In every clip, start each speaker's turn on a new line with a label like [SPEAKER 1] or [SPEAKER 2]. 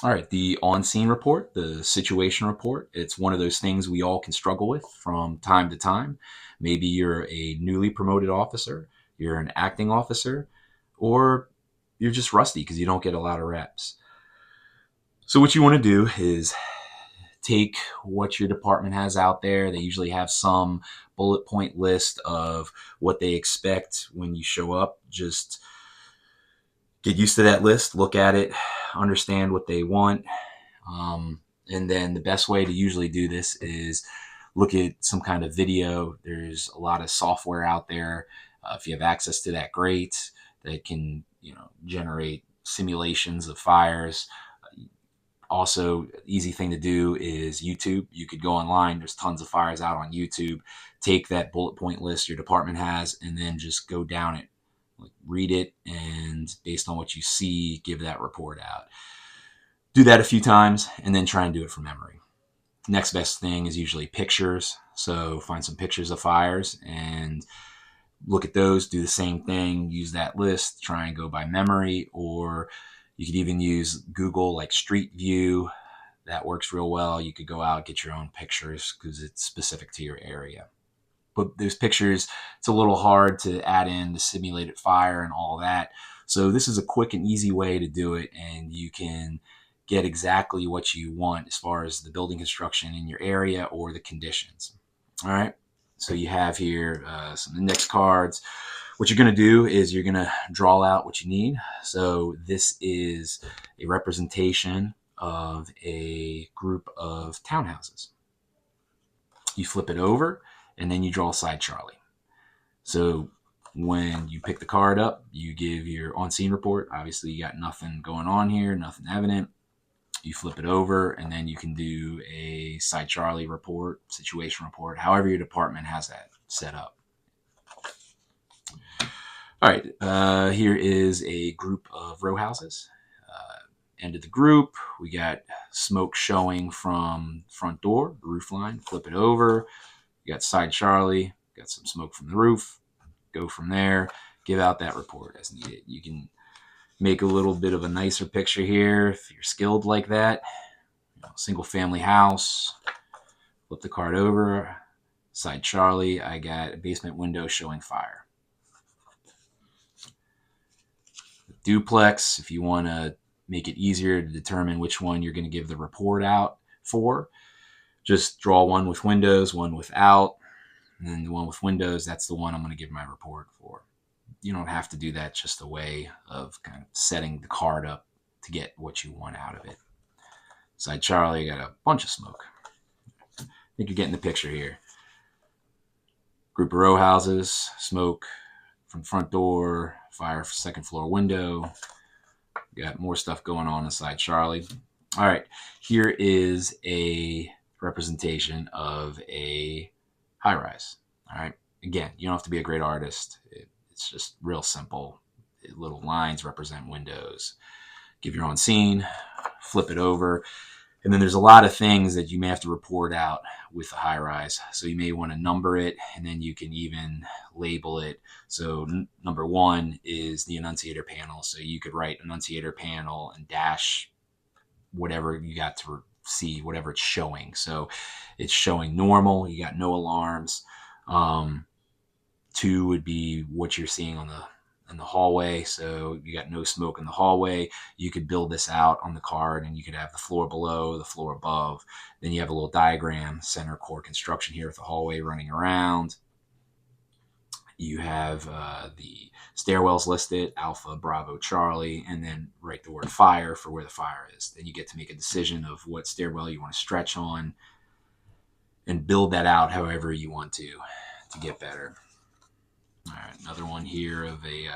[SPEAKER 1] All right, the on-scene report, the situation report, it's one of those things we all can struggle with from time to time. Maybe you're a newly promoted officer, you're an acting officer, or you're just rusty because you don't get a lot of reps. So what you want to do is take what your department has out there. They usually have some bullet point list of what they expect when you show up. Just get used to that list, look at it, understand what they want. And then the best way to usually do this is look at some kind of video. There's a lot of software out there. If you have access to that, great. That can generate simulations of fires. Also, easy thing to do is YouTube. You could go online. There's tons of fires out on YouTube. Take that bullet point list your department has, and then just go down it. Like, read it, and based on what you see, give that report out. Do that a few times, and then try and do it from memory. Next best thing is usually pictures. So find some pictures of fires and look at those. Do the same thing. Use that list. Try and go by memory, or you could even use Google like Street View. That works real well. You could go out, get your own pictures because it's specific to your area. But those pictures, it's a little hard to add in the simulated fire and all that. So this is a quick and easy way to do it, and you can get exactly what you want as far as the building construction in your area or the conditions. All right. So you have here some index cards. What you're going to do is you're going to draw out what you need. So this is a representation of a group of townhouses. You flip it over, and then you draw side Charlie. So when you pick the card up, you give your on-scene report. Obviously, you got nothing going on here, nothing evident. You flip it over, and then you can do a side Charlie report, situation report, however your department has that set up. All right, here is a group of row houses. End of the group, we got smoke showing from front door, the roof line. Flip it over. You got side Charlie, got some smoke from the roof. Go from there, give out that report as needed. You can make a little bit of a nicer picture here if you're skilled like that. Single family house. Flip the card over. Side Charlie, I got a basement window showing fire. Duplex, if you want to make it easier to determine which one you're going to give the report out for, just draw one with windows, one without, and then the one with windows, that's the one I'm going to give my report for. You don't have to do that, just a way of kind of setting the card up to get what you want out of it. Side Charlie, got a bunch of smoke. I think you're getting the picture here. Group of row houses, smoke from front door, fire second floor window. Got more stuff going on inside Charlie. All right, here is a representation of a high rise. All right, again, you don't have to be a great artist. It's just real simple. Little lines represent windows. Give your own scene, flip it over. And then there's a lot of things that you may have to report out with the high rise. So you may want to number it, and then you can even label it. So number one is the annunciator panel. So you could write annunciator panel and dash whatever you got to see, whatever it's showing. So it's showing normal. You got no alarms. Two would be what you're seeing in the hallway. So you got no smoke in the hallway. You could build this out on the card, and you could have the floor below, the floor above. Then you have a little diagram, center core construction here with the hallway running around. You have the stairwells listed, Alpha, Bravo, Charlie, and then write the word fire for where the fire is. Then you get to make a decision of what stairwell you want to stretch on and build that out however you want to get better. All right, another one here of a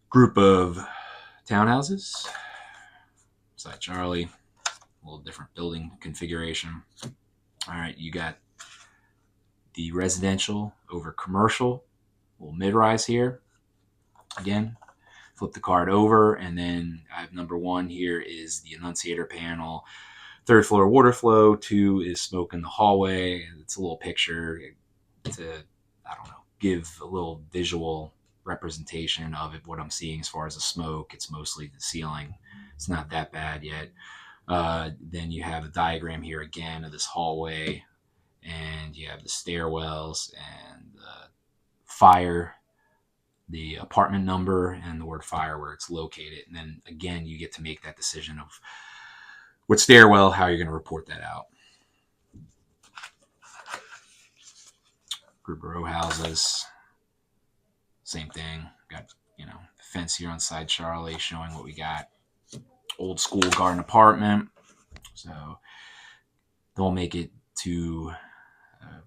[SPEAKER 1] group of townhouses. Side Charlie, a little different building configuration. All right, you got the residential over commercial, a little mid-rise here. Again, flip the card over, and then I have number one here is the annunciator panel. Third floor water flow. Two is smoke in the hallway. It's a little picture to, I don't know, give a little visual representation of it, what I'm seeing as far as the smoke. It's mostly the ceiling It's not that bad yet. Then you have a diagram here again of this hallway, and you have the stairwells and the fire, the apartment number, and the word fire where it's located. And then again, you get to make that decision of what stairwell, how you're going to report that out. Group of row houses, same thing. Got, fence here on side Charlie showing what we got. Old school garden apartment. So don't make it too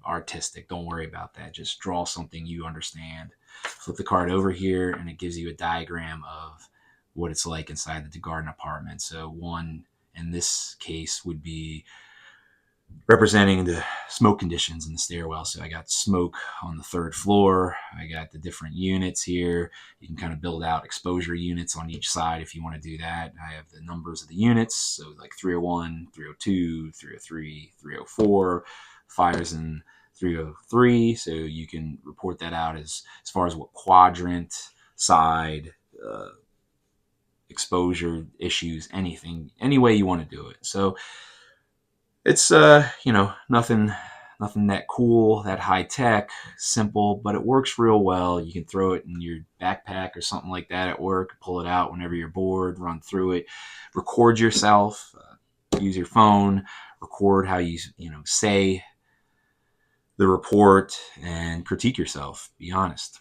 [SPEAKER 1] artistic. Don't worry about that. Just draw something you understand. Flip the card over here, and it gives you a diagram of what it's like inside the garden apartment. So one in this case would be representing the smoke conditions in the stairwell. So I got smoke on the third floor. I got the different units here. You can kind of build out exposure units on each side if you want to do that. I have the numbers of the units. So like 301, 302, 303, 304. Fires in 303. So you can report that out as far as what quadrant, side, exposure issues, anything, any way you want to do it. So it's nothing that cool, that high tech, simple, but it works real well. You can throw it in your backpack or something like that at work, pull it out whenever you're bored, run through it, record yourself, use your phone, record how you say the report, and critique yourself. Be honest.